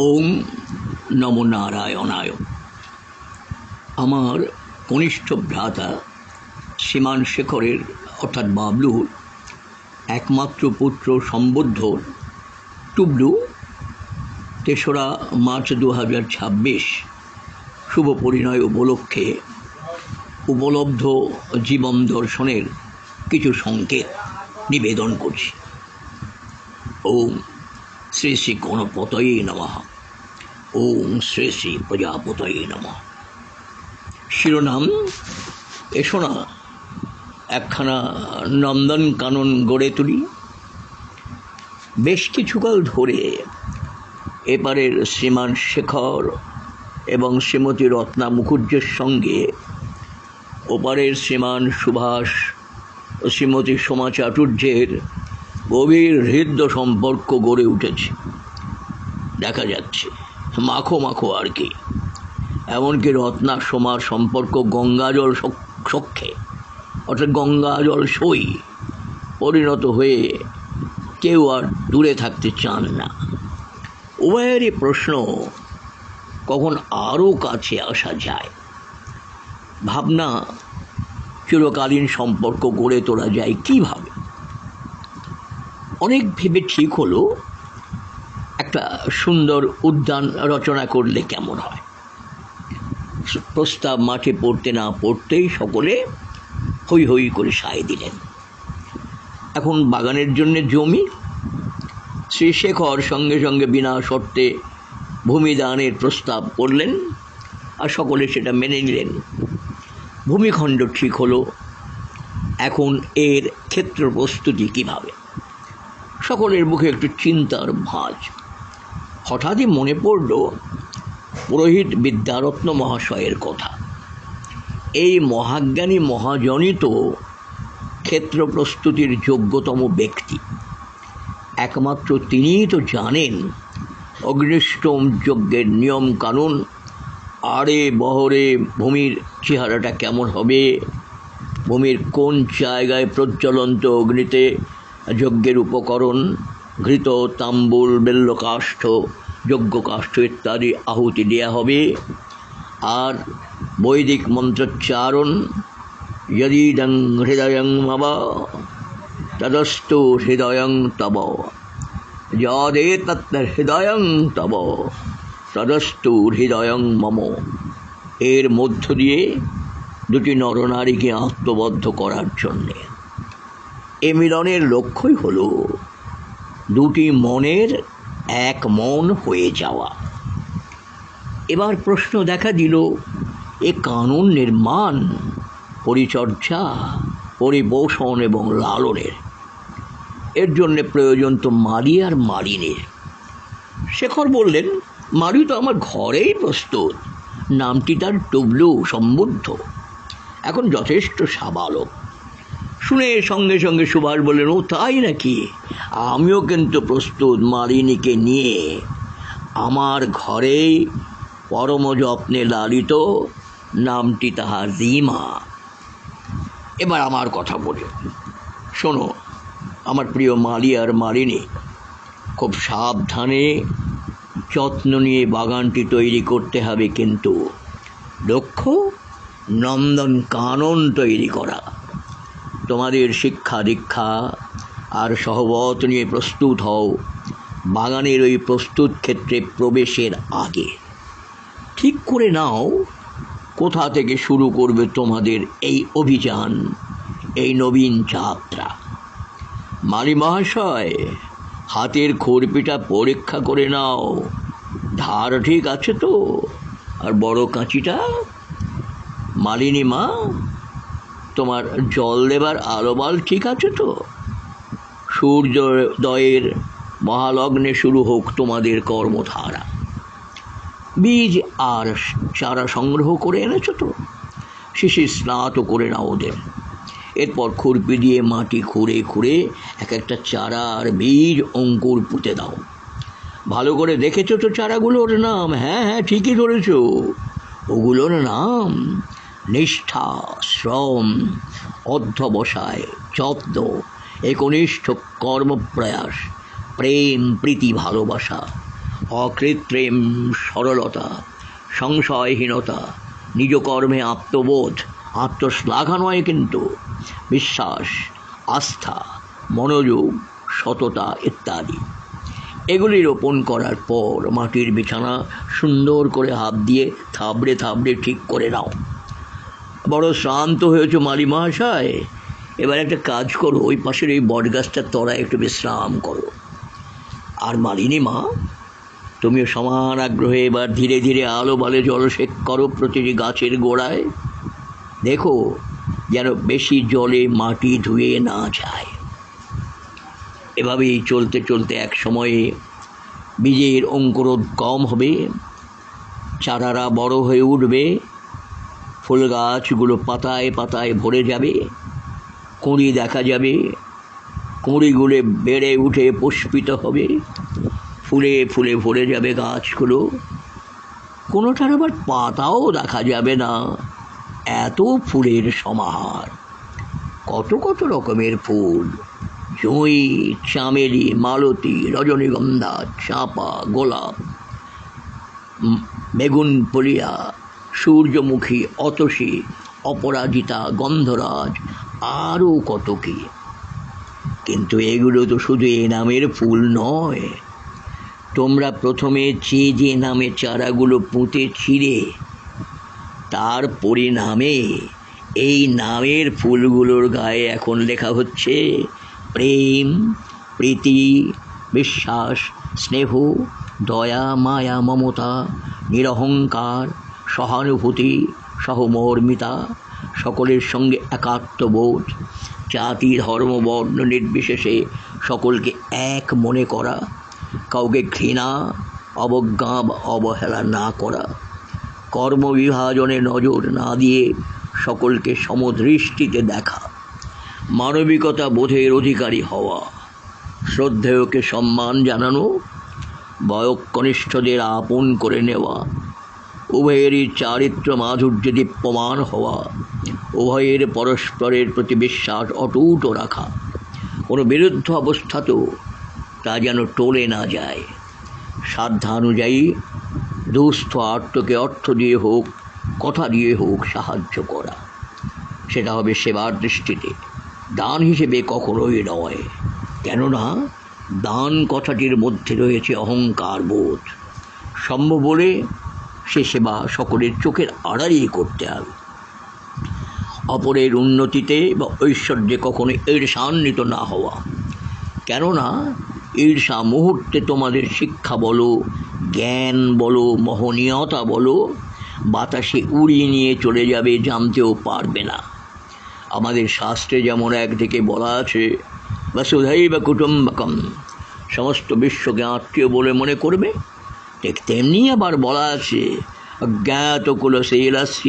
ওম নমো নারায়ণায়। আমার কনিষ্ঠ ভ্রাতা শ্রীমান শেখরের অর্থাৎ বাবলুর একমাত্র পুত্র সম্বুদ্ধ টুবলু ৩রা মার্চ ২০২৬ শুভ পরিণয় উপলক্ষে উপলব্ধ জীবন দর্শনের কিছু সংকেত নিবেদন করছি। ওম শ্রী শ্রী গণপতয়ে নমঃ। ওম শ্রী শ্রী প্রজাপতয়ে নমঃ। শিরোনাম: এসো না একখানা নন্দন কানন গড়ে তুলি। বেশ কিছুকাল ধরে এপারের শ্রীমান শেখর এবং শ্রীমতী রত্না মুখুজ্জের সঙ্গে ওপারের শ্রীমান সুভাষ ও শ্রীমতী সোমা চাটুর্যের গভীর হৃদ্য সম্পর্ক গড়ে উঠেছে। দেখা যাচ্ছে মাখো মাখো আর কি। এমনকি রত্না সোমার সম্পর্ক গঙ্গাজল সখ্যে অর্থাৎ গঙ্গাজল সই পরিণত হয়ে কেউ আর দূরে থাকতে চান না। উভয়েরই প্রশ্ন, কখন আরও কাছে আসা যায়। ভাবনা, চিরকালীন সম্পর্ক গড়ে তোলা যায় কীভাবে। অনেক ভেবে ঠিক হলো একটা সুন্দর উদ্যান রচনা করলে কেমন হয়। প্রস্তাব মাঠে পড়তে না পড়তেই সকলে হৈ হৈ করে সায় দিলেন। এখন বাগানের জন্যে জমি। শ্রী শেখর সঙ্গে সঙ্গে বিনা শর্তে ভূমিদানের প্রস্তাব করলেন আর সকলে সেটা মেনে নিলেন। ভূমিখণ্ড ঠিক হলো। এখন এর ক্ষেত্র প্রস্তুতি কীভাবে। সকলের মুখে একটু চিন্তার ভাঁজ। হঠাৎই মনে পড়ল পুরোহিত বিদ্যারত্ন মহাশয়ের কথা। এই মহাজ্ঞানী মহাজনই তো ক্ষেত্র প্রস্তুতির যোগ্যতম ব্যক্তি। একমাত্র তিনিই তো জানেন অগ্নিষ্টম যজ্ঞের নিয়ম কানুন, আড়ে বহরে ভূমির চেহারাটা কেমন হবে, ভূমির কোন জায়গায় প্রজ্বলন্ত অগ্নিতে যজ্ঞের উপকরণ ঘৃত, তাম্বুল, বেল্লকাষ্ঠ, যজ্ঞকাষ্ঠ ইত্যাদি আহুতি দেওয়া হবে। আর বৈদিক মন্ত্রোচ্চারণ, যদিদং হৃদয়ং মম তদস্তু হৃদয়ং তব, যদেতৎ হৃদয়ং তব তদস্তু হৃদয়ং মম। এর মধ্য দিয়ে দুটি নরনারীকে আত্মবদ্ধ করার জন্যে। এ মিলনের লক্ষ্যই হল দুটি মনের এক মন হয়ে যাওয়া। এবার প্রশ্ন দেখা দিল, এ কানুন নির্মাণ, পরিচর্যা, পরিপোষণ এবং লালনের, এর জন্যে প্রয়োজন তো মারি আর মারিনের। শেখর বললেন, মারি তো আমার ঘরেই প্রস্তুত। নামটি তার টুবলু, সম্বুদ্ধ। এখন যথেষ্ট সাবালক। শুনে সঙ্গে সঙ্গে সুভাষ বললেন, ও তাই নাকি? আমিও কিন্তু প্রস্তুত মালিনীকে নিয়ে আমার ঘরেই পরম যত্নে লালিত, নামটি তাহার রিমা। এবার আমার কথা বলে শোনো আমার প্রিয় মালি আর মালিনী, খুব সাবধানে যত্ন নিয়ে বাগানটি তৈরি করতে হবে, কিন্তু লক্ষ্য নন্দন কানন তৈরি করা। তোমাদের শিক্ষা দীক্ষা আর সহবত নিয়ে প্রস্তুত হও বাগানের ওই প্রস্তুত ক্ষেত্রে প্রবেশের আগে। ঠিক করে নাও কোথা থেকে শুরু করবে তোমাদের এই অভিযান, এই নবীন যাত্রা। মালি মহাশয়, হাতের খুরপিটা পরীক্ষা করে নাও, ধার ঠিক আছে তো? আর বড় কাঁচিটা? মালিনী মা, তোমার জল দেবার আলোবাল ঠিক আছে তো? সূর্যোদয়ের মহালগ্নে শুরু হোক তোমাদের কর্মধারা। বীজ আর চারা সংগ্রহ করে এনেছো তো? শিশির স্নাত করে নাও ওদের। এরপর খুরপি দিয়ে মাটি খুঁড়ে খুঁড়ে এক একটা চারা আর বীজ অঙ্কুর পুঁতে দাও। ভালো করে দেখেছো তো চারাগুলোর নাম? হ্যাঁ হ্যাঁ, ঠিকই ধরেছ। ওগুলোর নাম নিষ্ঠা, শ্রম, অধ্যবসায়, যত্ন, একনিষ্ঠ কর্মপ্রয়াস, প্রেম, প্রীতি, ভালোবাসা, অকৃত্রিম সরলতা, সংশয়হীনতা, নিজ কর্মে আত্মবোধ, আত্মশ্লাঘা নয় কিন্তু, বিশ্বাস, আস্থা, মনোযোগ, সততা ইত্যাদি। এগুলি রোপণ করার পর মাটির বিছানা সুন্দর করে হাত দিয়ে থাবড়ে থাবড়ে ঠিক করে নাও। বড় শ্রান্ত হয়েছ মালি মহাশয়, এবার একটা কাজ করো, ওই পাশের এই বটগাছটার তলায় একটু বিশ্রাম করো। আর মালিনী মা, তুমিও সমান আগ্রহে এবার ধীরে ধীরে আলো বালে জলসেচ করো প্রতিটি গাছের গোড়ায়। দেখো যেন বেশি জলে মাটি ধুয়ে না যায়। এভাবেই চলতে চলতে এক সময়ে বীজের অঙ্কুরোদ্গম হবে, চারারা বড় হয়ে উঠবে, ফুল গাছগুলো পাতায় পাতায় ভরে যাবে, কুঁড়ি দেখা যাবে, কুঁড়িগুলো বেড়ে উঠে পুষ্পিত হবে, ফুলে ফুলে ভরে যাবে গাছগুলো। কোনোটার আবার পাতাও দেখা যাবে না, এত ফুলের সমাহার। কত কত রকমের ফুল, জুঁই, চামেলি, মালতী, রজনীগন্ধা, চাঁপা, গোলাপ, বেগুন পলিয়া, সূর্যমুখী, অতসী, অপরাজিতা, গন্ধরাজ, আরও কত কি। কিন্তু এগুলো তো শুধু এ নামের ফুল নয়। তোমরা প্রথমে যে যে নামে চারাগুলো পুঁতে ছিলে, তার পরিণামে এই নামের ফুলগুলোর গায়ে এখন লেখা হচ্ছে প্রেম, প্রীতি, বিশ্বাস, স্নেহ, দয়া, মায়া, মমতা, নিরহংকার, সহানুভূতি, সহমর্মিতা, সকলের সঙ্গে একাত্মবোধ, জাতি, ধর্ম, বর্ণ নির্বিশেষে সকলকে এক মনে করা, কাউকে ঘৃণা, অবজ্ঞা বা অবহেলা না করা, কর্মবিভাজনে নজর না দিয়ে সকলকে সমদৃষ্টিতে দেখা, মানবিকতা বোধের অধিকারী হওয়া, শ্রদ্ধেয়কে সম্মান জানানো, বয়োকনিষ্ঠদের আপন করে নেওয়া, উভয়েরই চারিত্র মাধুর্য দীপ্যমান হওয়া, উভয়ের পরস্পরের প্রতি বিশ্বাস অটুট রাখা, কোনো বিরুদ্ধ অবস্থাতেও তা যেন টলে না যায়, সাধ্যানুযায়ী দুস্থ আর্তকে অর্থ দিয়ে হোক, কথা দিয়ে হোক সাহায্য করা। সেটা হবে সেবার দৃষ্টিতে, দান হিসেবে কখনোই নয়। কেননা দান কথাটির মধ্যে রয়েছে অহংকার বোধ। সম্ভব বলে সে সেবা সকলের চোখের আড়ালেই করতে হবে। অপরের উন্নতিতে বা ঐশ্বর্যে কখনো ঈর্ষান্বিত না হওয়া। কেননা ঈর্ষা মুহূর্তে তোমাদের শিক্ষা বলো, জ্ঞান বলো, মহনীয়তা বলো বাতাসে উড়িয়ে নিয়ে চলে যাবে, জানতেও পারবে না। আমাদের শাস্ত্রে যেমন একদিকে বলা আছে বসুধৈব কুটুম্বকম, সমস্ত বিশ্বকে আত্মীয় বলে মনে করবে, ঠিক তেমনি আবার বলা আছে অজ্ঞাত কুলশীলস্য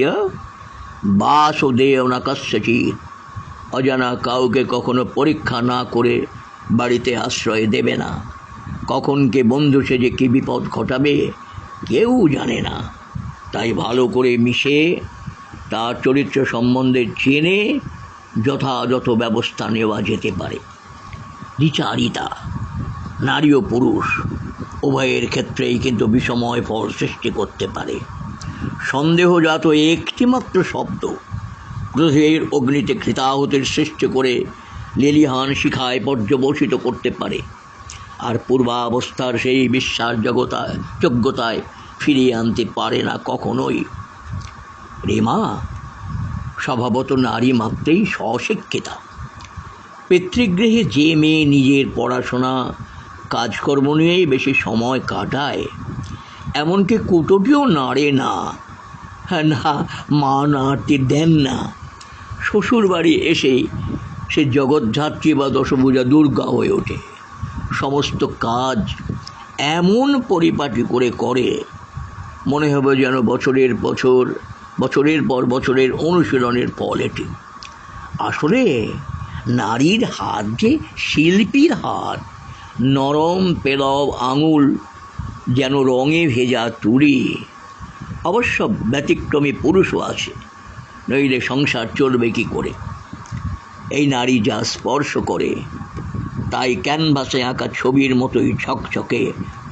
বাসুদেব না কস্যচিৎ, অজানা কাউকে কখনো পরীক্ষা না করে বাড়িতে আশ্রয় দেবে না। কখন কে বন্ধু সেজে কী বিপদ ঘটাবে কেউ জানে না। তাই ভালো করে মিশে তার চরিত্র সম্বন্ধে জেনে যথাযথ ব্যবস্থা নেওয়া যেতে পারে। দ্বিচারিতা, নারী ও পুরুষ উভয়ের ক্ষেত্রেই কিন্তু বিষময় ফল সৃষ্টি করতে পারে। সন্দেহজাত একটিমাত্র শব্দ ক্রোধের অগ্নিতে ঘৃতাহুতির সৃষ্টি করে লেলিহান শিখায় পর্যবসিত করতে পারে, আর পূর্বাবস্থার সেই যোগ্যতায় ফিরিয়ে আনতে পারে না কখনোই। রেমা স্বভাবত নারী মাত্রেই স্বশিক্ষিতা। পিতৃগৃহে যে মেয়ে নিজের পড়াশোনা কাজকর্ম নিয়েই বেশি সময় কাটায়, এমনকি কুটোটিও নাড়ে না, না মা নাড়তে দেন না, শ্বশুর বাড়ি এসেই সে জগদ্ধাত্রী বা দশভুজা দুর্গা হয়ে ওঠে। সমস্ত কাজ এমন পরিপাটি করে মনে হবে যেন বছরের পর বছরের অনুশীলনের ফল এটি। আসলে নারীর হাত যে শিল্পীর হাত, নরম পেলব আঙুল যেন রঙে ভেজা তুলি। অবশ্য ব্যতিক্রমী পুরুষও আছে, নইলে সংসার চলবে কি করে। এই নারী যা স্পর্শ করে তাই ক্যানভাসে আঁকা ছবির মতোই ঝকঝকে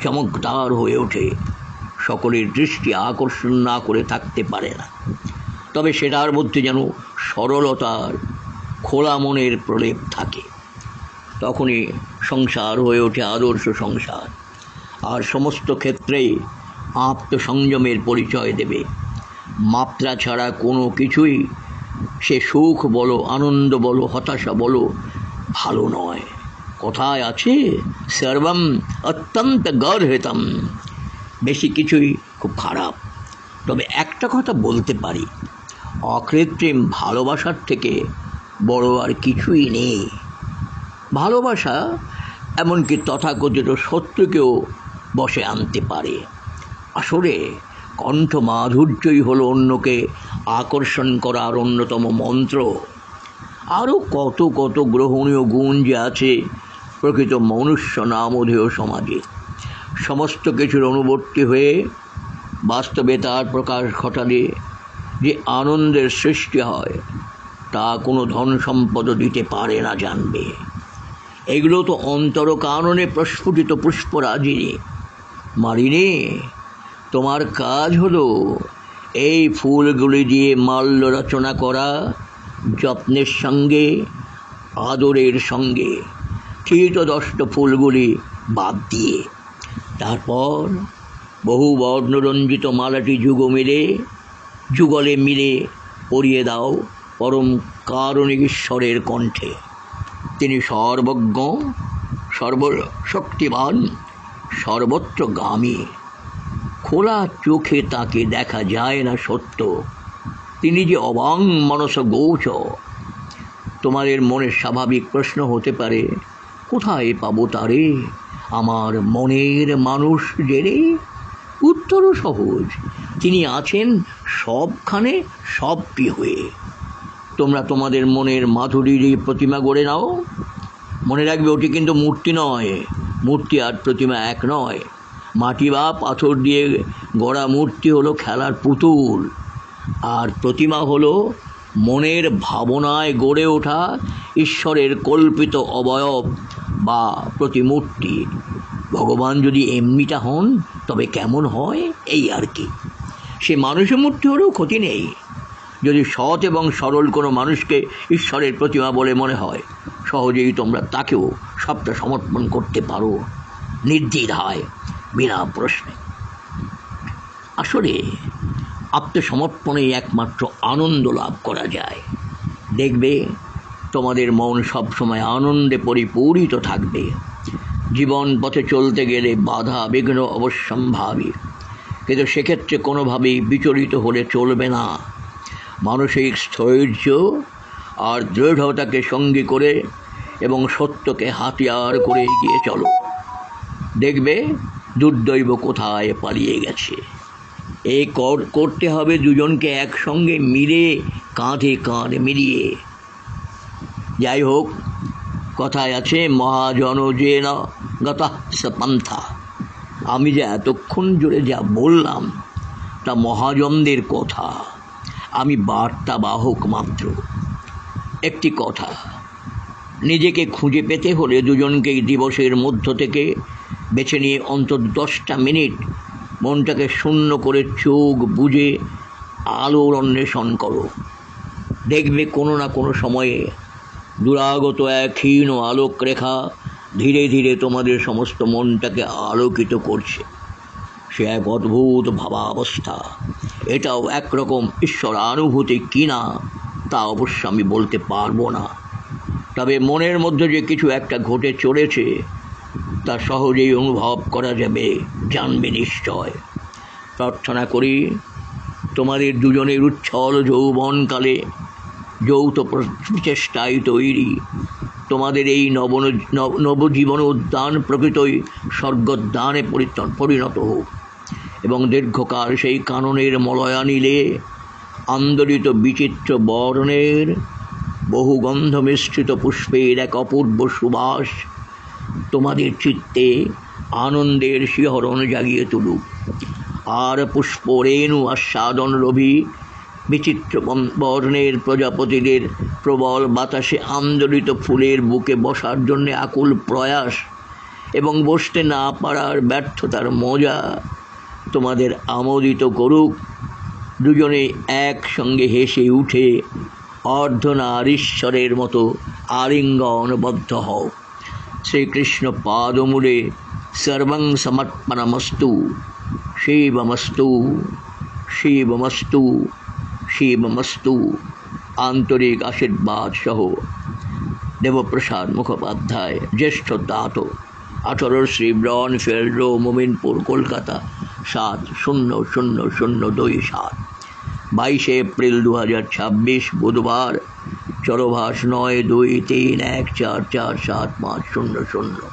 চমকদার হয়ে ওঠে, সকলের দৃষ্টি আকর্ষণ না করে থাকতে পারে না। তবে সেটার মধ্যে যেন সরলতার খোলা মনের প্রলেপ থাকে। তখনই সংসার হয়ে ওঠে আদর্শ সংসার, আর সমস্ত ক্ষেত্রেই আত্মসংযমের পরিচয় দেবে। মাত্রা ছাড়া কোনো কিছুই, সে সুখ বলো, আনন্দ বলো, হতাশা বলো, ভালো নয়। কথায় আছে সর্বম অত্যন্ত গর্হিতম, বেশি কিছুই খুব খারাপ। তবে একটা কথা বলতে পারি, অকৃত্রিম ভালোবাসার থেকে বড় আর কিছুই নেই। ভালোবাসা এমনকি তথাকথিত শত্রুকেও বশে আনতে পারে। আসলে কণ্ঠ মাধুর্যই হলো অন্যকে আকর্ষণ করার অন্যতম মন্ত্র। আরও কত কত গ্রহণীয় গুণ যে আছে প্রকৃত মনুষ্য নামধেয় সমাজে। সমস্ত কিছুর অনুবর্তী হয়ে বাস্তবে তার প্রকাশ ঘটালে যে আনন্দের সৃষ্টি হয়, তা কোনো ধন সম্পদও দিতে পারে না, জানবে। এগুলো তো অন্তর কাননে প্রস্ফুটিত পুষ্পরাজিনী। মালিনী, তোমার কাজ হলো এই ফুলগুলি দিয়ে মাল্য রচনা করা, যত্নের সঙ্গে, আদরের সঙ্গে, শীতদষ্ট ফুলগুলি বাদ দিয়ে। তারপর বহু বর্ণরঞ্জিত মালাটি যুগলে মিলে পরিয়ে দাও পরম কারণিক ঈশ্বরের কণ্ঠে। তিনি সর্বজ্ঞ, সর্বশক্তিমান, সর্বত্রগামী। খোলা চোখে তাকে দেখা যায় না সত্য, তিনি যে অবাং মনস গৌচ। তোমাদের মনে স্বাভাবিক প্রশ্ন হতে পারে, কোথায় পাবো তারে, আমার মনের মানুষ জেনে? উত্তরও সহজ, তিনি আছেন সবখানে সবটি হয়ে। তোমরা তোমাদের মনের মাধুরীরই প্রতিমা গড়ে নাও। মনে রাখবে, ওটি কিন্তু মূর্তি নয়। মূর্তি আর প্রতিমা এক নয়। মাটি বা পাথর দিয়ে গড়া মূর্তি হলো খেলার পুতুল, আর প্রতিমা হলো মনের ভাবনায় গড়ে ওঠা ঈশ্বরের কল্পিত অবয়ব বা প্রতিমূর্তি। ভগবান যদি এমনিটা হন তবে কেমন হয়, এই আর কি। সে মানুষের মূর্তি হলেও ক্ষতি নেই। যদি সৎ এবং সরল কোনো মানুষকে ঈশ্বরের প্রতিমা বলে মনে হয়, সহজেই তোমরা তাকেও সবটা সমর্পণ করতে পারো, নির্দ্বিধায়, বিনা প্রশ্নে। আসলে আত্মসমর্পণেই একমাত্র আনন্দ লাভ করা যায়। দেখবে তোমাদের মন সবসময় আনন্দে পরিপূরিত থাকবে। জীবন পথে চলতে গেলে বাধা বিঘ্ন অবশ্যম্ভাবী, কিন্তু সেক্ষেত্রে কোনোভাবেই বিচলিত হলে চলবে না। মানসিক স্থৈর্য আর দৃঢ়তাকে সঙ্গী করে এবং সত্যকে হাতিয়ার করে এগিয়ে চলো। দেখবে দুর্দৈব কোথায় পালিয়ে গেছে। এই করতে হবে দুজনকে একসঙ্গে মিলে, কাঁধে কাঁধ মিলিয়ে। যাই হোক, কথায় আছে মহাজন যে না গতা পন্থা। আমি যে এতক্ষণ জুড়ে যা বললাম তা মহাজনদের কথা, আমি বার্তাবাহক মাত্র। একটি কথা, নিজেকে খুঁজে পেতে হলে দুজনকেই দিবসের মধ্য থেকে বেছে নিয়ে অন্তত 10টা মিনিট মনটাকে শূন্য করে চোখ বুজে আলোর অন্বেষণ করো। দেখবে কোনো না কোনো সময়ে দুরাগত এক ক্ষীণ আলোক রেখা ধীরে ধীরে তোমাদের সমস্ত মনটাকে আলোকিত করছে। সে এক অদ্ভুত ভাবাবস্থা। এটাও একরকম ঈশ্বরানুভূতি কিনা তা অবশ্য আমি বলতে পারবো না। তবে মনের মধ্যে যে কিছু একটা ঘটে চলেছে তা সহজেই অনুভব করা যাবে, জানবে নিশ্চয়। প্রার্থনা করি তোমাদের দুজনের উচ্ছল যৌবনকালে যৌথ প্রচেষ্টায় তৈরি তোমাদের এই নবজীবন উদ্যান প্রকৃতই স্বর্গোদ্যানে পরিণত হোক, এবং দীর্ঘকাল সেই কাননের মলয়া নীলে আন্দোলিত বিচিত্র বর্ণের বহু গন্ধ মিশ্রিত পুষ্পের এক অপূর্ব সুবাস তোমাদের চিত্তে আনন্দের শিহরণ জাগিয়ে তুলুক। আর পুষ্পরেণু আস্বাদন লোভী বিচিত্র বর্ণের প্রজাপতিদের প্রবল বাতাসে আন্দোলিত ফুলের বুকে বসার জন্যে আকুল প্রয়াস এবং বসতে না পারার ব্যর্থতার মজা তোমাদের আমোদিত করুক। দুজনে একসঙ্গে হেসে উঠে অর্ধনারীশ্বরের মতো আলিঙ্গনবদ্ধ হও। শ্রীকৃষ্ণ পাদমূলে সর্বং সমর্পণমস্তু। শিবমস্তু, শিবমস্তু, শিবমস্তু। আন্তরিক আশীর্বাদ সহ দেবপ্রসাদ মুখোপাধ্যায়, জ্যেষ্ঠ দাত, 18 শ্রী ব্রনফিল্ড রোড, মোমিনপুর, কলকাতা 700027। 22 এপ্রিল 2026 বুধবার। চরভাস 9231447500।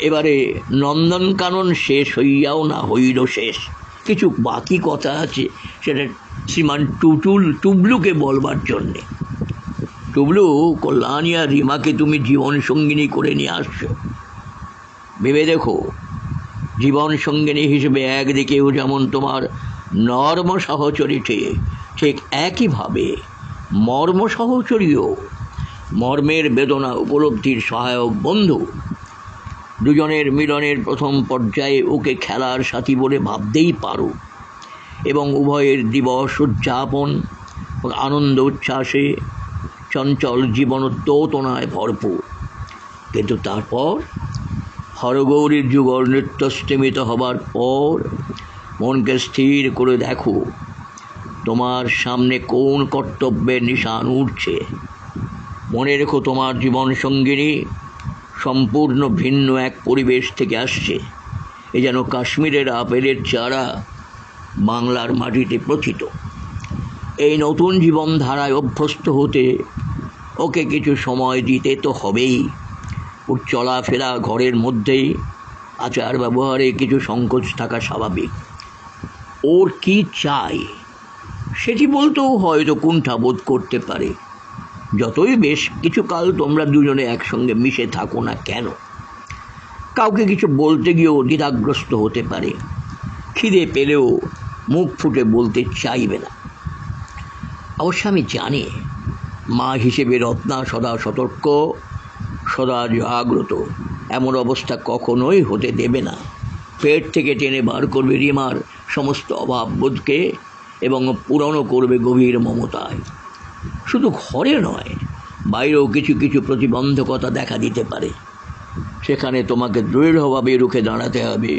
এবারে নন্দনকানন শেষ হইয়াও না হইল শেষ, কিছু বাকি কথা আছে, সেটা শ্রীমান টুবলুকে বলবার জন্যে। টুবলু, কল্যাণী আর রিমাকে তুমি জীবন সঙ্গিনী করে নিয়ে আসছো। ভেবে দেখো, জীবন সঙ্গিনী হিসেবে একদিকেও যেমন তোমার নর্ম সহচরী, ঠিক একইভাবে মর্ম সহচরীও, মর্মের বেদনা উপলব্ধির সহায়ক বন্ধু। দুজনের মিলনের প্রথম পর্যায়ে ওকে খেলার সাথী বলে ভাবতেই পারো, এবং উভয়ের দিবস উদযাপন আনন্দ উচ্ছ্বাসে চঞ্চল জীবনোদ্যোতনায় ভরপুর। কিন্তু তারপর হরগৌরীর যুগল নৃত্য স্তিমিত হবার পর মনকে স্থির করে দেখো তোমার সামনে কোন কর্তব্যের নিশান উঠছে। মনে রেখো, তোমার জীবন সঙ্গিনী সম্পূর্ণ ভিন্ন এক পরিবেশ থেকে আসছে। এ যেন কাশ্মীরের আপেলের চারা বাংলার মাটিতে প্রথিত। এই নতুন জীবনধারায় অভ্যস্ত হতে ওকে কিছু সময় দিতে তো হবেই। ওর চলাফেরা ঘরের মধ্যেই, আচার ব্যবহারে কিছু সংকোচ থাকা স্বাভাবিক। ওর কি চাই সেটি বলতেও হয়তো কুণ্ঠাবোধ করতে পারে। যতই বেশ কিছুকাল তোমরা দুজনে একসঙ্গে মিশে থাকো না কেন, কাউকে কিছু বলতে গিয়েও দ্বিধাগ্রস্ত হতে পারে। খিদে পেলেও মুখ ফুটে বলতে চাইবে না। অবশ্য আমি জানি, মা হিসেবে রত্না সদা সতর্ক, সদা জাগ্রত। এমন অবস্থা কখনোই হতে দেবে না। পেট থেকে টেনে বার করবে রিমার সমস্ত অভাববোধকে এবং পূরণ করবে গভীর মমতায়। শুধু ঘরে নয়, বাইরেও কিছু কিছু প্রতিবন্ধকতা দেখা দিতে পারে। সেখানে তোমাকে দৃঢ়ভাবে রুখে দাঁড়াতে হবে,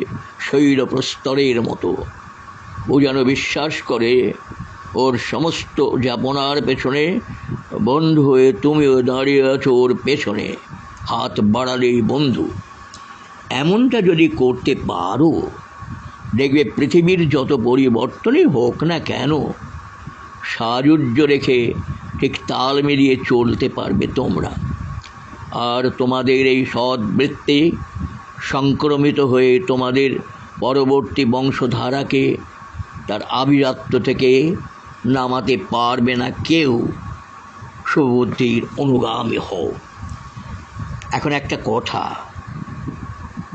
শৈলপ্রস্তরের মতো। ও যেন বিশ্বাস করে ওর সমস্ত যাপনার পেছনে বন্ধু হয়ে তুমিও দাঁড়িয়ে আছো ওর পেছনে, হাত বাড়ালেই বন্ধু। এমনটা যদি করতে পারো, দেখবে পৃথিবীর যত পরিবর্তনই হোক না কেন, সাজুজ্য রেখে ঠিক তাল মিলিয়ে চলতে পারবে তোমরা। আর তোমাদের এই সদ্বৃত্তি সংক্রমিত হয়ে তোমাদের পরবর্তী বংশধারাকে তার আভিজাত্য থেকে নামাতে পারবে না কেউ। সুবুদ্ধির অনুগামী হও। এখন একটা কথা,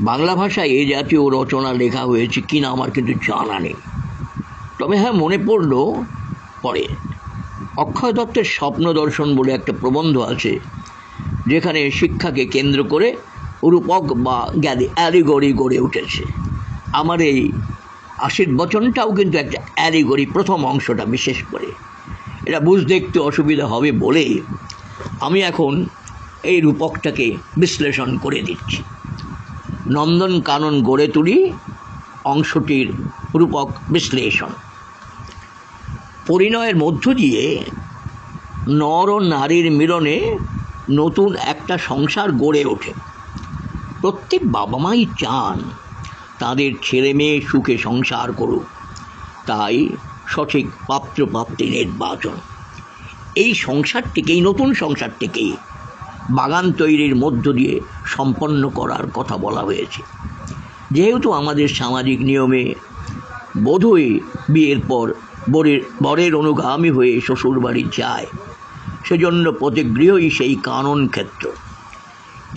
বাংলা ভাষায় এ জাতীয় রচনা লেখা হয়েছে কিনা আমার কিন্তু জানা নেই। তবে হ্যাঁ, মনে পড়ল পরে, অক্ষয় দত্তের স্বপ্ন দর্শন বলে একটা প্রবন্ধ আছে, যেখানে শিক্ষাকে কেন্দ্র করে রূপক বা অ্যালিগরি গড়ে উঠেছে। আমার এই আশীর্বচনটাও কিন্তু একটা অ্যালিগরি, প্রথম অংশটা বিশেষ করে। এটা বুঝতে একটু অসুবিধা হবে বলে আমি এখন এই রূপকটাকে বিশ্লেষণ করে দিচ্ছি। নন্দনকানন গড়ে তুলি অংশটির রূপক বিশ্লেষণ। পরিণয়ের মধ্য দিয়ে নর ও নারীর মিলনে নতুন একটা সংসার গড়ে ওঠে। প্রত্যেক বাবা মাই চান তাদের ছেলে মেয়ে সুখে সংসার করুক, তাই সঠিক পাত্রপাত্রী নির্বাচন। এই সংসারটিকেই, নতুন সংসারটিকেই বাগান তৈরির মধ্য দিয়ে সম্পন্ন করার কথা বলা হয়েছে। যেহেতু আমাদের সামাজিক নিয়মে বধূই বিয়ের পর বরের অনুগামী হয়ে শ্বশুরবাড়ি যায়, সেজন্য প্রতি গৃহই সেই কানন ক্ষেত্র।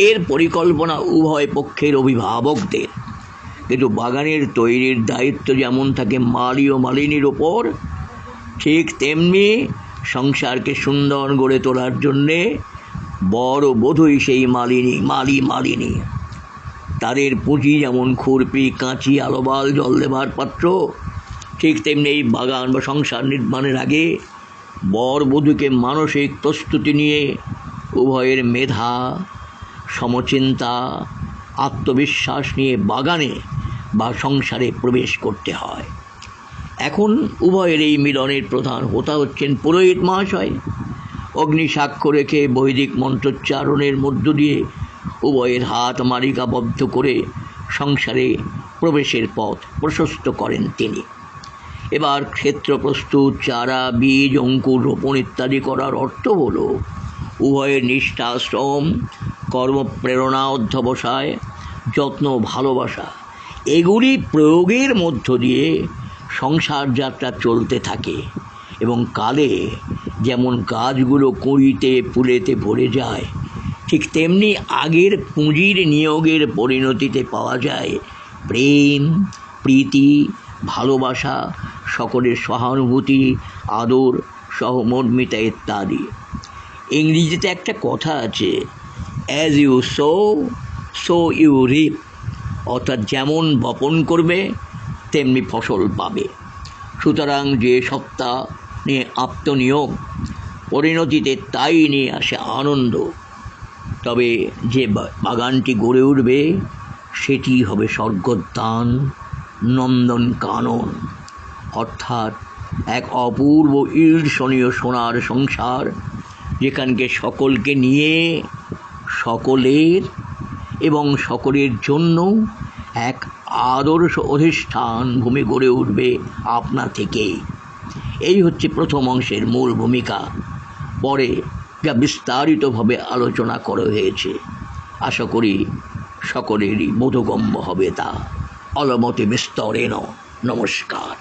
এর পরিকল্পনা উভয় পক্ষের অভিভাবকদের। কিন্তু বাগানের তৈরির দায়িত্ব যেমন থাকে মালি ও মালিনীর ওপর, ঠিক তেমনি সংসারকে সুন্দর গড়ে তোলার জন্যে বর ও বধূই সেই মালিনী। তাদের পুঁজি যেমন খুরপি, কাঁচি, আলোবাল, জল দেবার পাত্র, ঠিক তেমনি এই বাগান বা সংসার নির্মাণের আগে বর বধূকে মানসিক প্রস্তুতি নিয়ে উভয়ের মেধা, সমচিন্তা, আত্মবিশ্বাস নিয়ে বাগানে বা সংসারে প্রবেশ করতে হয়। এখন উভয়ের এই মিলনের প্রধান হোতা হচ্ছেন পুরোহিত মহাশয়। অগ্নি সাক্ষ্য রেখে বৈদিক মন্ত্রোচ্চারণের মধ্য দিয়ে উভয়ের হাত মালিকাবদ্ধ করে সংসারে প্রবেশের পথ প্রশস্ত করেন তিনি। এবার ক্ষেত্র প্রস্তুত, চারা, বীজ, অঙ্কুর রোপণ ইত্যাদি করার অর্থ হল উভয়ের নিষ্ঠা, শ্রম, কর্মপ্রেরণা, অধ্যবসায়, যত্ন, ভালোবাসা এগুলি প্রয়োগের মধ্য দিয়ে সংসার যাত্রা চলতে থাকে এবং কালে যেমন গাছগুলো কুঁড়িতে ফুলেতে ভরে যায়, ঠিক তেমনি আগের পুঁজির নিয়োগের পরিণতিতে পাওয়া যায় প্রেম, প্রীতি, ভালোবাসা, সকলের সহানুভূতি, আদর, সহমর্মিতা ইত্যাদি। ইংরেজিতে একটা কথা আছে, as you sow you reap, অর্থাৎ যেমন বপন করবে তেমনি ফসল পাবে। সুতরাং যে সত্তা নিয়ে আত্মনিয়োগ, পরিণতিতে তাই নিয়ে আসে আনন্দ। তবে যে বাগানটি গড়ে উঠবে সেটি হবে স্বর্গোদ্যান, নন্দনকানন, অর্থাৎ এক অপূর্ব ঈর্ষণীয় সোনার সংসার, যেখানকে সকলকে নিয়ে, সকলের এবং সকলের জন্য এক আদর্শ অধিষ্ঠান ভূমি গড়ে উঠবে আপনা থেকেই। এই হচ্ছে প্রথম অংশের মূল ভূমিকা। পরে যা বিস্তারিতভাবে আলোচনা করা হয়েছে, আশা করি সকলেরই বোধগম্য হবে তা। অলমতি বিস্তরেণ। নমস্কার।